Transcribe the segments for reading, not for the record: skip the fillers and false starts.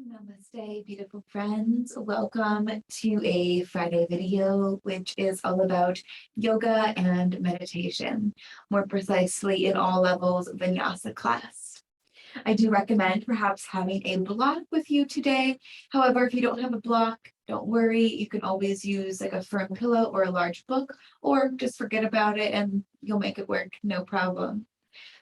Namaste, beautiful friends. Welcome to a Friday video, which is all about yoga and meditation, more precisely in all levels of vinyasa class. I do recommend perhaps having a block with you today. However, if you don't have a block, don't worry. You can always use like a firm pillow or a large book, or just forget about it and you'll make it work, no problem.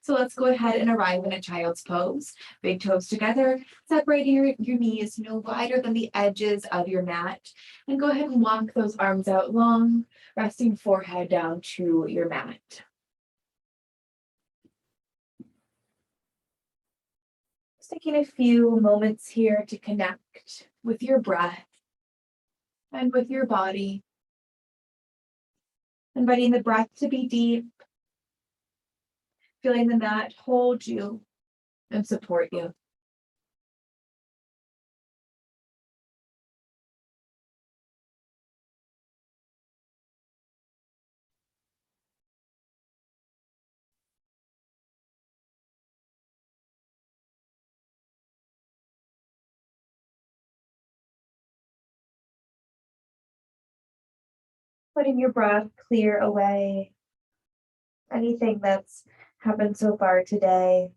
So let's go ahead and arrive in a child's pose. Big toes together, separate your knees no wider than the edges of your mat. And go ahead and walk those arms out long, resting forehead down to your mat. Just taking a few moments here to connect with your breath and with your body. Inviting the breath to be deep. Feeling the mat hold you and support you. Letting your breath clear away anything that's happened so far today.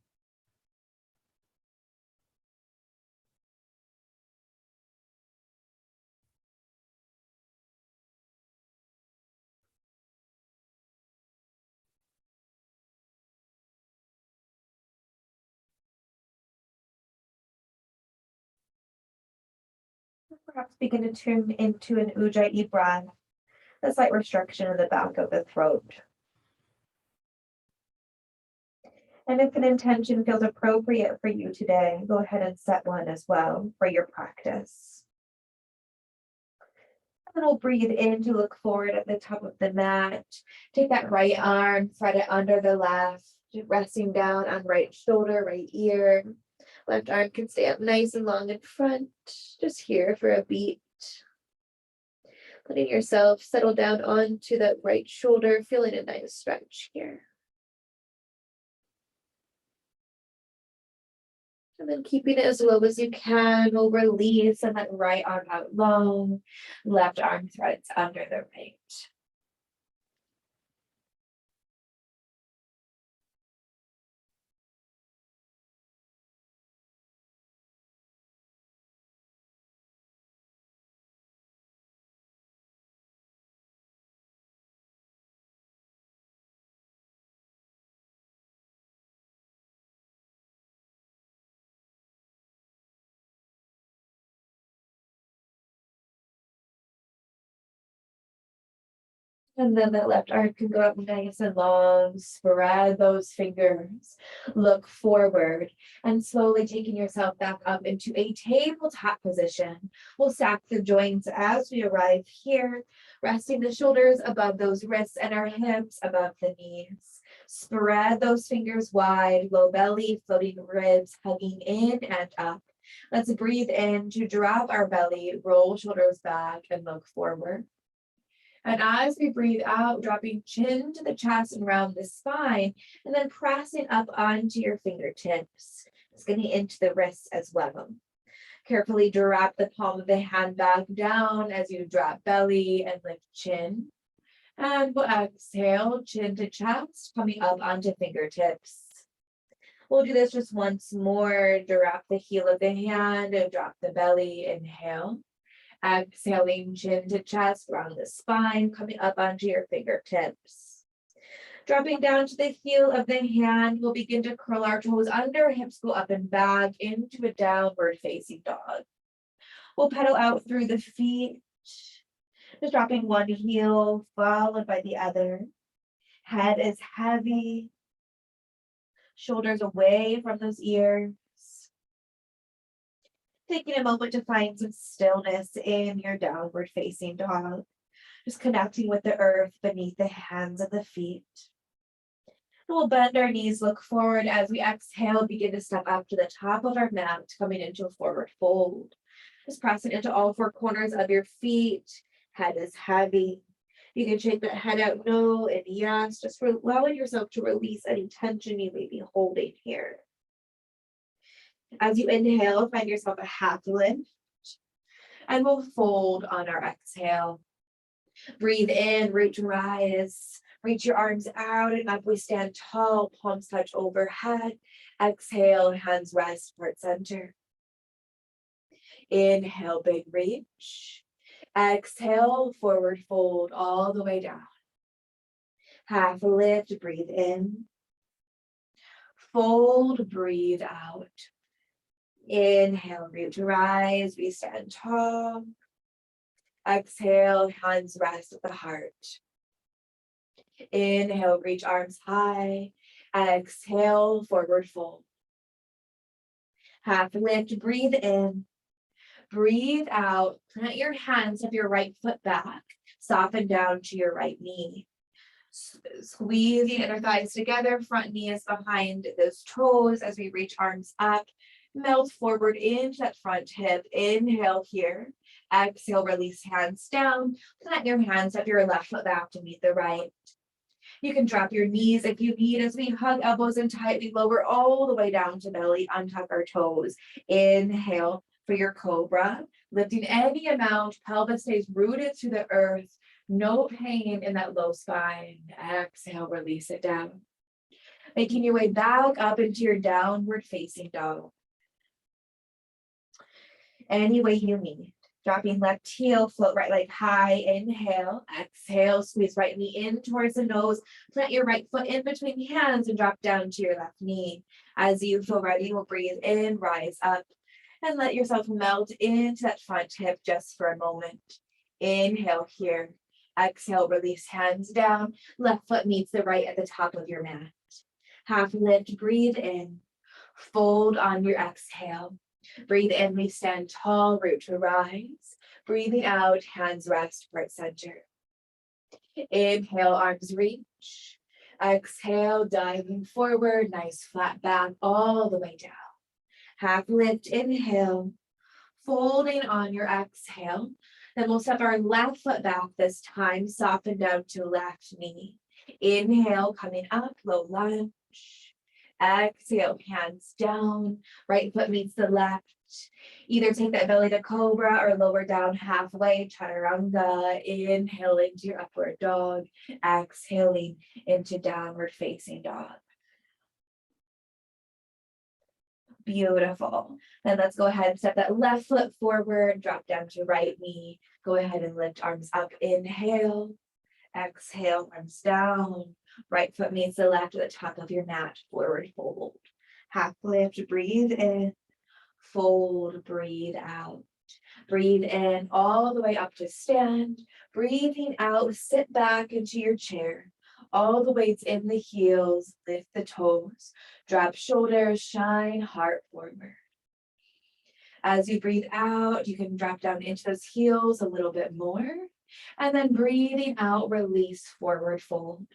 Perhaps begin to tune into an ujjayi breath, a slight restriction in the back of the throat. And if an intention feels appropriate for you today, go ahead and set one as well for your practice. And then we'll breathe in to look forward at the top of the mat. Take that right arm, thread it under the left, resting down on right shoulder, right ear. Left arm can stay up nice and long in front, just here for a beat. Letting yourself settle down onto that right shoulder, feeling a nice stretch here. And then keeping it as low as you can, we'll release and that right arm out long, left arm threads under the right. And then that left arm can go up nice and long, spread those fingers, look forward, and slowly taking yourself back up into a tabletop position. We'll stack the joints as we arrive here, resting the shoulders above those wrists and our hips above the knees. Spread those fingers wide, low belly, floating ribs, hugging in and up. Let's breathe in to drop our belly, roll shoulders back, and look forward. And as we breathe out, dropping chin to the chest and round the spine, and then pressing up onto your fingertips, skinny into the wrists as well. Carefully drop the palm of the hand back down as you drop belly and lift chin. And we'll exhale, chin to chest, coming up onto fingertips. We'll do this just once more. Drop the heel of the hand and drop the belly. Inhale. Exhaling, chin to chest, round the spine, coming up onto your fingertips. Dropping down to the heel of the hand, we'll begin to curl our toes under, hips go up and back into a downward facing dog. We'll pedal out through the feet, just dropping one heel, followed by the other. Head is heavy, shoulders away from those ears. Taking a moment to find some stillness in your downward facing dog. Just connecting with the earth beneath the hands and the feet. We'll bend our knees, look forward as we exhale, begin to step up to the top of our mat, coming into a forward fold. Just pressing into all four corners of your feet. Head is heavy. You can shake that head out no and yes, just allowing yourself to release any tension you may be holding here. As you inhale, find yourself a half lift, and we'll fold on our exhale. Breathe in, root to rise. Reach your arms out and up. We stand tall, palms touch overhead. Exhale, hands rest, heart center. Inhale, big reach. Exhale, forward fold all the way down. Half lift, breathe in. Fold, breathe out. Inhale, root to rise. We stand tall. Exhale, hands rest at the heart. Inhale, reach arms high. Exhale, forward fold. Half lift, breathe in. Breathe out. Plant your hands of your right foot back. Soften down to your right knee. Squeeze the inner thighs together. Front knee is behind those toes as we reach arms up. Melt forward into that front hip. Inhale here. Exhale, release hands down. Plant your hands of your left foot back to meet the right. You can drop your knees if you need as we hug elbows and tightly lower all the way down to belly, untuck our toes. Inhale for your cobra, lifting any amount, pelvis stays rooted to the earth, no pain in that low spine. Exhale, release it down. Making your way back up into your downward facing dog. Any way you need. Dropping left heel, float right leg high, inhale, exhale, squeeze right knee in towards the nose, plant your right foot in between hands and drop down to your left knee. As you feel ready, we'll breathe in, rise up, and let yourself melt into that front hip just for a moment. Inhale here, exhale, release hands down, left foot meets the right at the top of your mat. Half lift, breathe in, fold on your exhale. Breathe in, we stand tall, root to rise. Breathing out, hands rest, heart center. Inhale, arms reach. Exhale, diving forward, nice flat back all the way down. Half lift, inhale. Folding on your exhale. Then we'll step our left foot back this time, soften down to left knee. Inhale, coming up, low lunge. Exhale, hands down, right foot meets the left. Either take that belly to cobra or lower down halfway, chaturanga. Inhale into your upward dog, exhaling into downward facing dog. Beautiful. Then let's go ahead and step that left foot forward, drop down to right knee. Go ahead and lift arms up, inhale. Exhale, arms down. Right foot meets the left at the top of your mat, forward fold. Half lift, breathe in. Fold, breathe out. Breathe in all the way up to stand. Breathing out, sit back into your chair. All the weights in the heels, lift the toes. Drop shoulders, shine heart forward. As you breathe out, you can drop down into those heels a little bit more. And then breathing out, release, forward fold.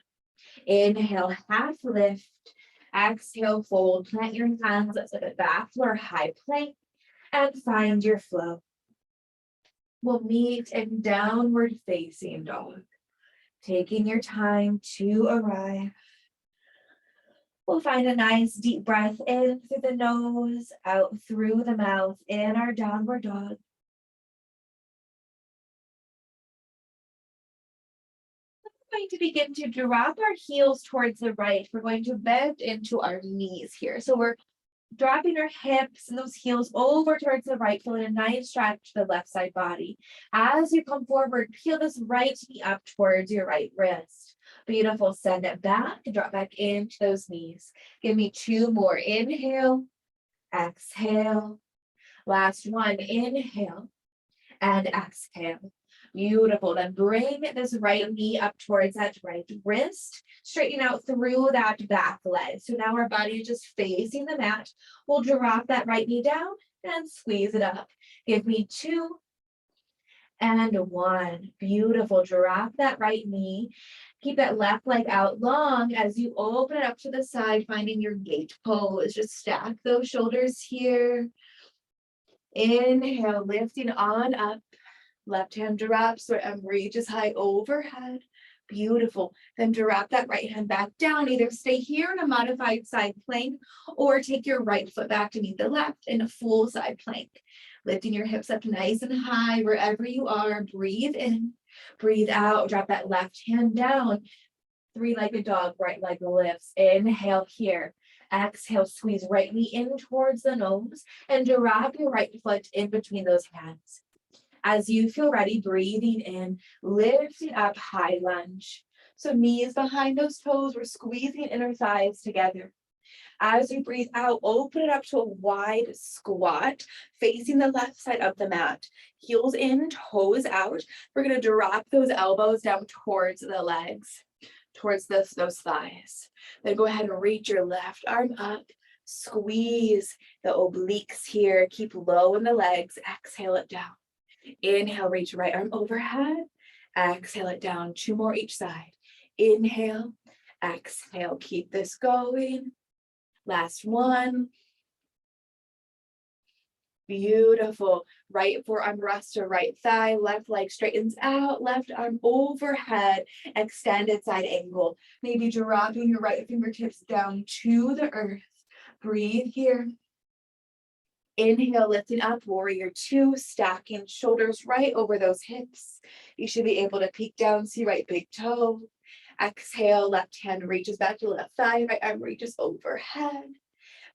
Inhale, half lift. Exhale, fold. Plant your hands up to the back floor, high plank, and find your flow. We'll meet in downward facing dog. Taking your time to arrive. We'll find a nice deep breath in through the nose, out through the mouth in our downward dog. We're going to begin to drop our heels towards the right. We're going to bend into our knees here. So we're dropping our hips and those heels over towards the right, feeling a nice stretch to the left side body. As you come forward, peel this right knee up towards your right wrist. Beautiful. Send it back and drop back into those knees. Give me two more. Inhale, exhale. Last one. Inhale and exhale. Beautiful. Then bring this right knee up towards that right wrist. Straighten out through that back leg. So now our body is just facing the mat. We'll drop that right knee down and squeeze it up. Give me two and one. Beautiful. Drop that right knee. Keep that left leg out long as you open it up to the side, finding your gate pose. Just stack those shoulders here. Inhale, lifting on up. Left hand drops or reaches high overhead. Beautiful. Then drop that right hand back down. Either stay here in a modified side plank or take your right foot back to meet the left in a full side plank. Lifting your hips up nice and high wherever you are. Breathe in, breathe out. Drop that left hand down. Three-legged dog, right leg lifts. Inhale here. Exhale, squeeze right knee in towards the nose and drop your right foot in between those hands. As you feel ready, breathing in, lifting up, high lunge. So knees behind those toes, we're squeezing inner thighs together. As you breathe out, open it up to a wide squat, facing the left side of the mat. Heels in, toes out. We're gonna drop those elbows down towards the legs, towards those thighs. Then go ahead and reach your left arm up. Squeeze the obliques here. Keep low in the legs. Exhale it down. Inhale, reach right arm overhead. Exhale it down. 2 more each side. Inhale, exhale. Keep this going. Last one. Beautiful. Right forearm rests to right thigh. Left leg straightens out. Left arm overhead. Extended side angle. Maybe dropping your right fingertips down to the earth. Breathe here. Inhale, lifting up, warrior 2, stacking shoulders right over those hips. You should be able to peek down, see right big toe. Exhale, left hand reaches back to left thigh, right arm reaches overhead.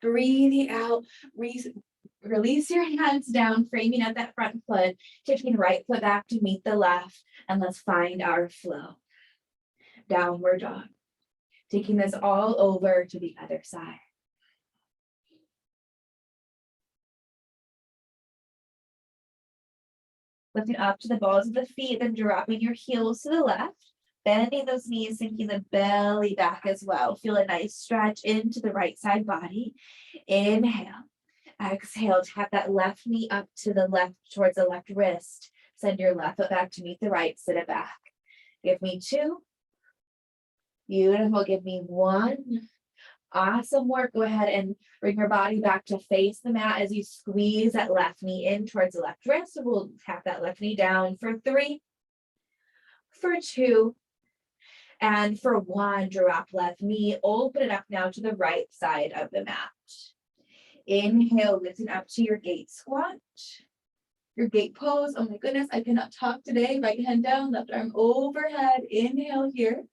Breathing out, release your hands down, framing out that front foot, taking right foot back to meet the left, and let's find our flow. Downward dog. Taking this all over to the other side. Lifting up to the balls of the feet, then dropping your heels to the left, bending those knees, sinking the belly back as well. Feel a nice stretch into the right side body. Inhale, exhale, tap that left knee up to the left, towards the left wrist. Send your left foot back to meet the right, sit it back. Give me 2. Beautiful, give me 1. Awesome work. Go ahead and bring your body back to face the mat as you squeeze that left knee in towards the left wrist. So we'll tap that left knee down for 3, for 2, and for 1. Drop left knee. Open it up now to the right side of the mat. Inhale, lifting up to your gate squat. Your gate pose. Oh my goodness, I cannot talk today. Right hand down, left arm overhead. Inhale here.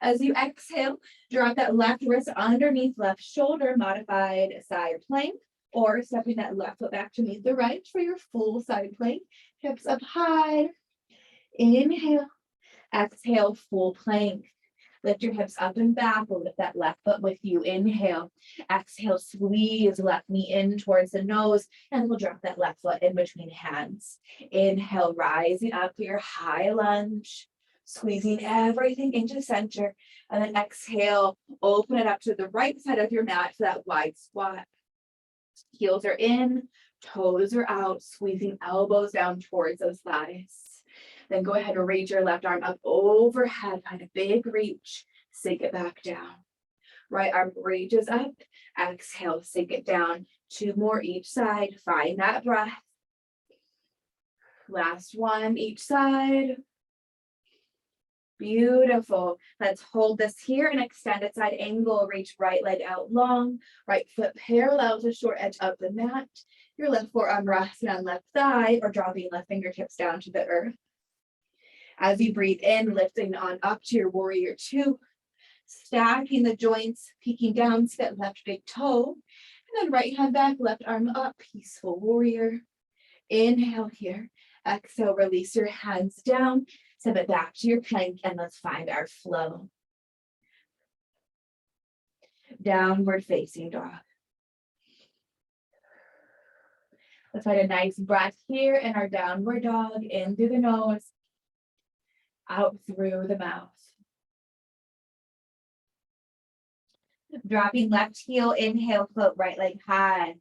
As you exhale, drop that left wrist underneath left shoulder, modified side plank, or stepping that left foot back to meet the right for your full side plank. Hips up high. Inhale, exhale, full plank. Lift your hips up and back. We'll lift that left foot with you. Inhale, exhale, squeeze left knee in towards the nose, and we'll drop that left foot in between hands. Inhale, rising up to your high lunge. Squeezing everything into center, and then exhale, open it up to the right side of your mat for that wide squat. Heels are in, toes are out, squeezing elbows down towards those thighs. Then go ahead and reach your left arm up overhead, find a big reach, sink it back down. Right arm reaches up, exhale, sink it down. 2 more each side, find that breath. Last one each side. Beautiful. Let's hold this here and extended side angle. Reach right leg out long, right foot parallel to short edge of the mat. Your left forearm resting on left thigh or dropping left fingertips down to the earth. As you breathe in, lifting on up to your warrior 2, stacking the joints, peeking down to that left big toe, and then right hand back, left arm up, peaceful warrior. Inhale here. Exhale, release your hands down. Step it back to your plank and let's find our flow. Downward facing dog. Let's find a nice breath here in our downward dog, in through the nose, out through the mouth. Dropping left heel, inhale, float right leg high.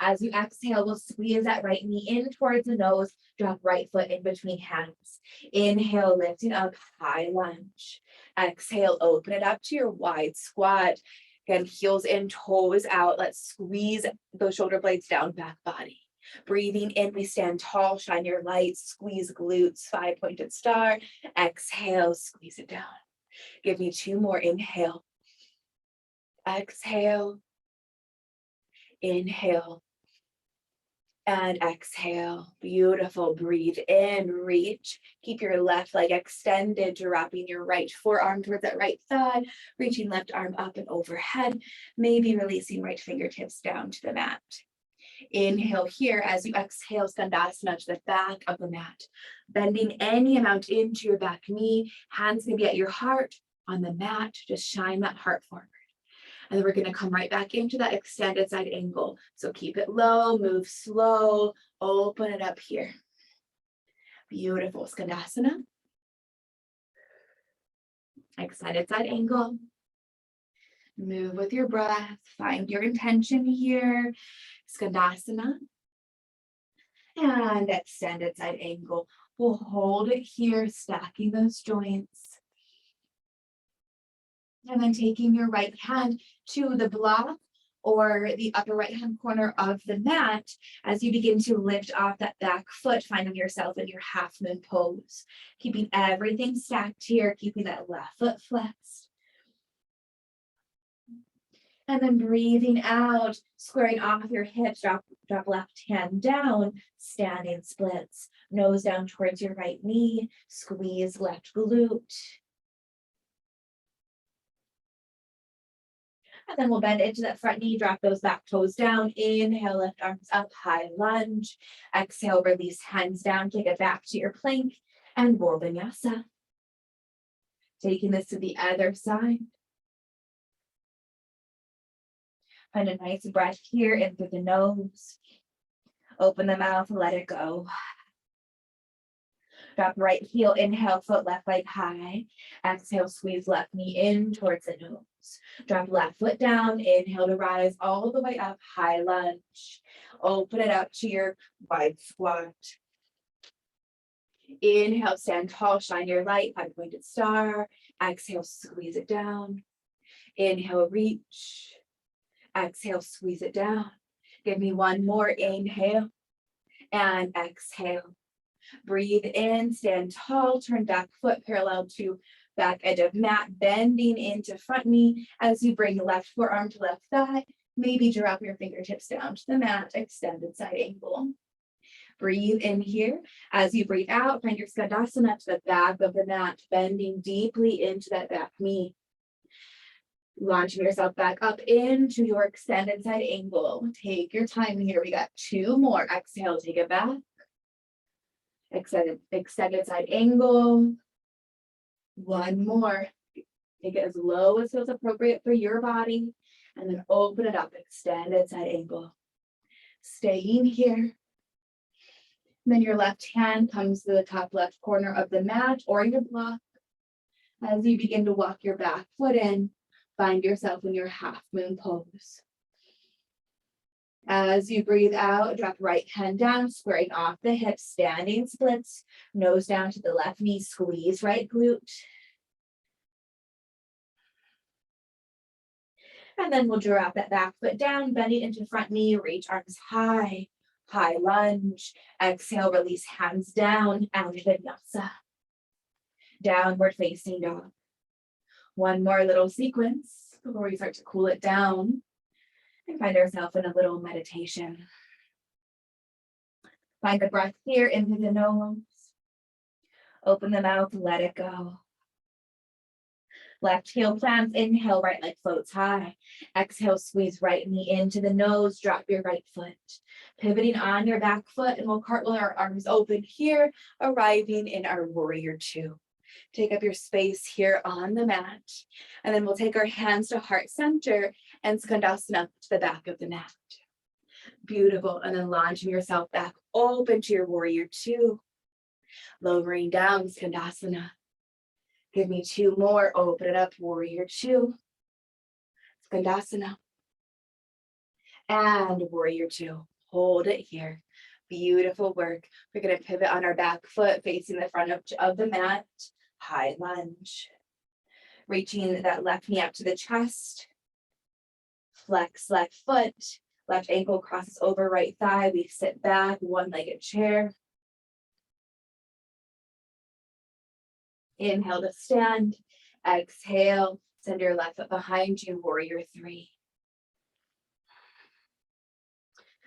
As you exhale, we'll squeeze that right knee in towards the nose, drop right foot in between hands. Inhale, lifting up, high lunge. Exhale, open it up to your wide squat. Again, heels in, toes out. Let's squeeze those shoulder blades down, back body. Breathing in, we stand tall, shine your light, squeeze glutes, 5-pointed star. Exhale, squeeze it down. Give me 2 more. Inhale. Exhale. Inhale. And exhale. Beautiful. Breathe in, reach. Keep your left leg extended, dropping your right forearm towards that right thigh, reaching left arm up and overhead, maybe releasing right fingertips down to the mat. Inhale here as you exhale, Skandasana to the back of the mat. Bending any amount into your back knee, hands maybe at your heart on the mat, just shine that heart forward. And then we're going to come right back into that extended side angle. So keep it low, move slow, open it up here. Beautiful. Skandasana. Extended side angle. Move with your breath. Find your intention here. Skandasana. And extended side angle. We'll hold it here, stacking those joints. And then taking your right hand to the block or the upper right hand corner of the mat as you begin to lift off that back foot, finding yourself in your half moon pose. Keeping everything stacked here, keeping that left foot flexed. And then breathing out, squaring off your hips, drop left hand down, standing splits. Nose down towards your right knee, squeeze left glute. And then we'll bend into that front knee, drop those back toes down. Inhale, lift arms up, high lunge. Exhale, release hands down, take it back to your plank and roll vinyasa. Taking this to the other side. Find a nice breath here in through the nose. Open the mouth, let it go. Drop right heel, inhale, foot left leg high. Exhale, squeeze left knee in towards the nose. Drop left foot down, inhale to rise all the way up, high lunge. Open it up to your wide squat. Inhale, stand tall, shine your light, five-pointed star. Exhale, squeeze it down. Inhale, reach. Exhale, squeeze it down. Give me one more, inhale and exhale. Breathe in, stand tall, turn back foot parallel to back edge of mat, bending into front knee as you bring left forearm to left thigh. Maybe drop your fingertips down to the mat, extended side angle. Breathe in here. As you breathe out, find your Skandasana to the back of the mat, bending deeply into that back knee. Launching yourself back up into your extended side angle. Take your time here. We got 2 more. Exhale, take it back. Extended side angle. 1 more. Take it as low as feels appropriate for your body. And then open it up. Extended side angle. Staying here. Then your left hand comes to the top left corner of the mat or your block. As you begin to walk your back foot in, find yourself in your half moon pose. As you breathe out, drop right hand down, squaring off the hips, standing splits, nose down to the left knee, squeeze right glute. And then we'll drop that back foot down, bending into front knee, reach arms high, high lunge. Exhale, release hands down, and vinyasa. Downward facing dog. 1 more little sequence before we start to cool it down and find ourselves in a little meditation. Find the breath here into the nose. Open the mouth, let it go. Left heel plants, inhale, right leg floats high. Exhale, squeeze right knee into the nose, drop your right foot. Pivoting on your back foot, and we'll cartwheel our arms open here, arriving in our warrior 2. Take up your space here on the mat. And then we'll take our hands to heart center and Skandasana to the back of the mat. Beautiful. And then launching yourself back open to your warrior 2. Lowering down, Skandasana. Give me 2 more. Open it up, warrior 2. Skandasana. And warrior 2. Hold it here. Beautiful work. We're going to pivot on our back foot facing the front of the mat. High lunge. Reaching that left knee up to the chest. Flex left foot. Left ankle crosses over right thigh. We sit back, one-legged chair. Inhale to stand. Exhale, send your left foot behind you, warrior three.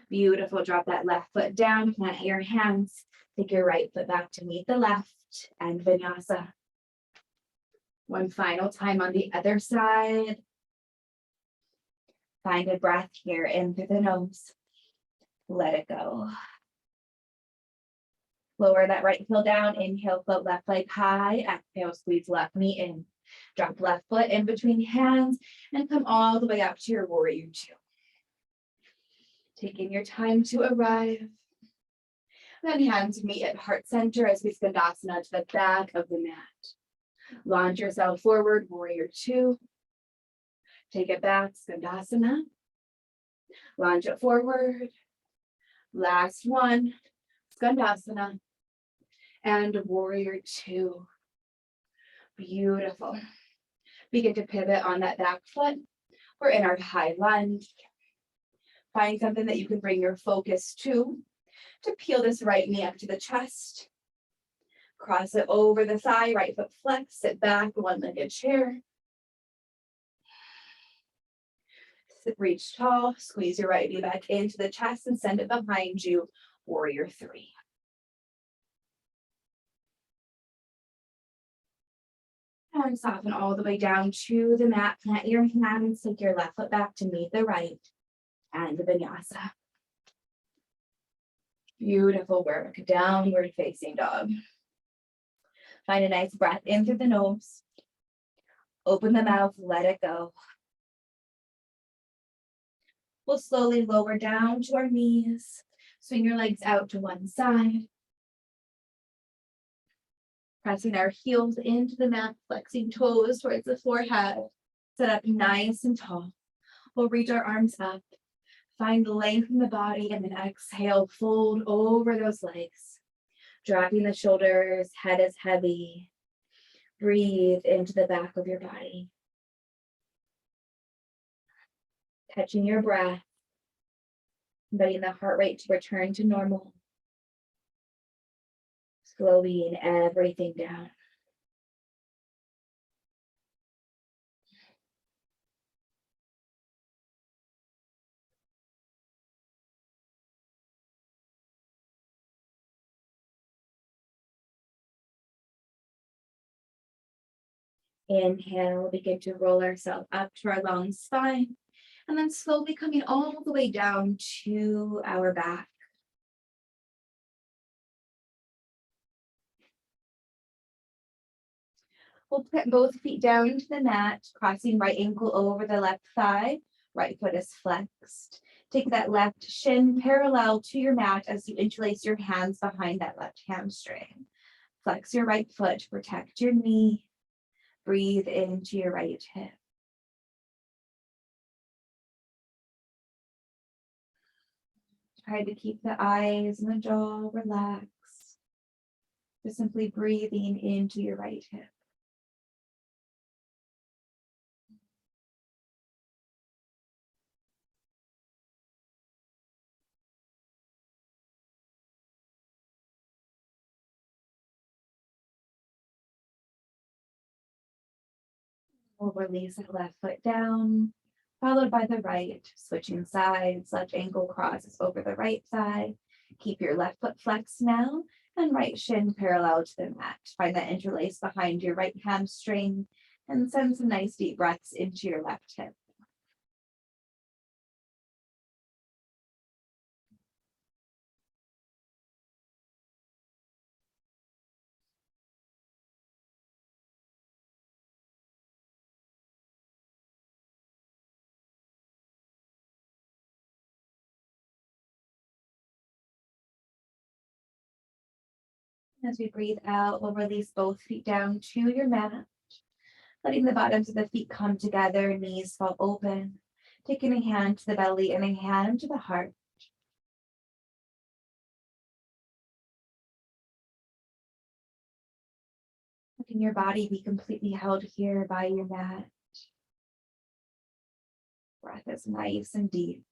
Beautiful, drop that left foot down, plant your hands, take your right foot back to meet the left, and vinyasa. One final time on the other side. Find a breath here in through the nose. Let it go. Lower that right heel down, inhale, float left leg high, exhale, squeeze left knee in. Drop left foot in between hands and come all the way up to your warrior two. Taking your time to arrive. Then hands meet at heart center as we Skandasana to the back of the mat. Launch yourself forward, warrior two. Take it back, Skandasana. Launch it forward. Last one, Skandasana. And warrior two. Beautiful. Begin to pivot on that back foot. We're in our high lunge. Find something that you can bring your focus to peel this right knee up to the chest. Cross it over the thigh, right foot flex, sit back, one-legged chair. Reach tall, squeeze your right knee back into the chest and send it behind you, warrior three. And soften all the way down to the mat. Plant your hands, take your left foot back to meet the right, and the vinyasa. Beautiful work, downward facing dog. Find a nice breath in through the nose. Open the mouth, let it go. We'll slowly lower down to our knees. Swing your legs out to one side. Pressing our heels into the mat, flexing toes towards the forehead. Sit up nice and tall. We'll reach our arms up. Find length in the body and then exhale, fold over those legs. Dropping the shoulders, head is heavy. Breathe into the back of your body. Catching your breath. Letting the heart rate to return to normal. Slowing everything down. Inhale, begin to roll ourselves up to our long spine, and then slowly coming all the way down to our back. We'll put both feet down to the mat, crossing right ankle over the left thigh. Right foot is flexed. Take that left shin parallel to your mat as you interlace your hands behind that left hamstring. Flex your right foot to protect your knee. Breathe into your right hip. Try to keep the eyes and the jaw relaxed. Just simply breathing into your right hip. We'll release that left foot down, followed by the right, switching sides, left ankle crosses over the right thigh. Keep your left foot flexed now, and right shin parallel to the mat. Find that interlace behind your right hamstring, and send some nice deep breaths into your left hip. As we breathe out, we'll release both feet down to your mat, letting the bottoms of the feet come together, knees fall open, taking a hand to the belly and a hand to the heart. Letting your body be completely held here by your mat. Breath is nice and deep.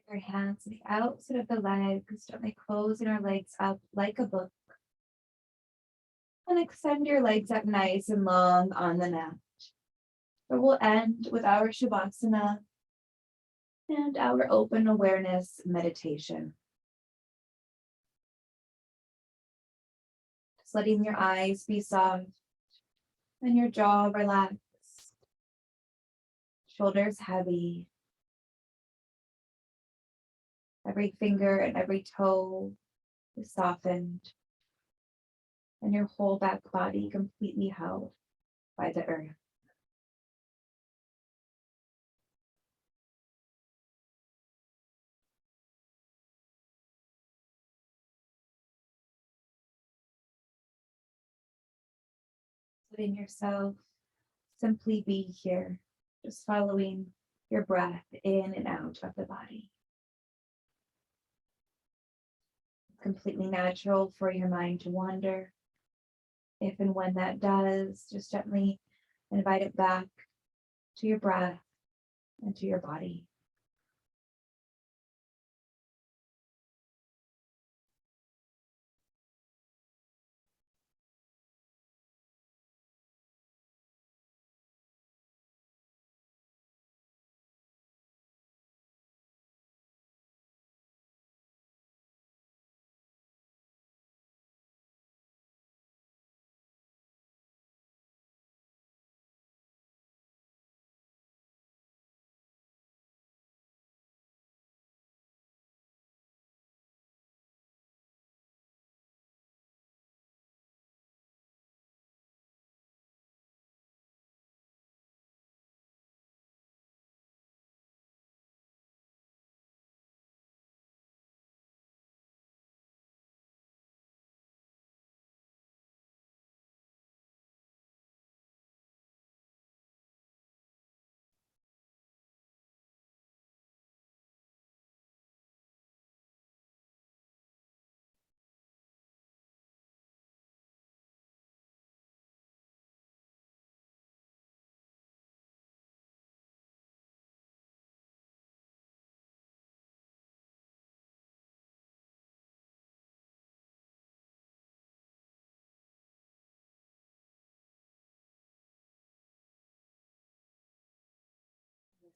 Our hands to the outside of the legs, gently closing our legs up like a book. And extend your legs up nice and long on the mat. But we'll end with our Shavasana and our open awareness meditation. Just letting your eyes be soft and your jaw relaxed. Shoulders heavy. Every finger and every toe is softened. And your whole back body completely held by the earth. Letting yourself simply be here, just following your breath in and out of the body. It's completely natural for your mind to wander. If and when that does, just gently invite it back to your breath and to your body.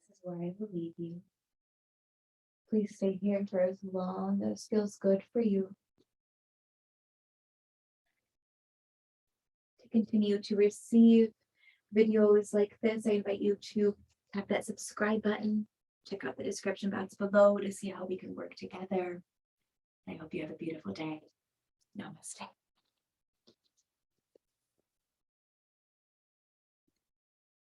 This is where I will leave you. Please stay here for as long as feels good for you. To continue to receive videos like this, I invite you to tap that subscribe button. Check out the description box below to see how we can work together. I hope you have a beautiful day. Namaste.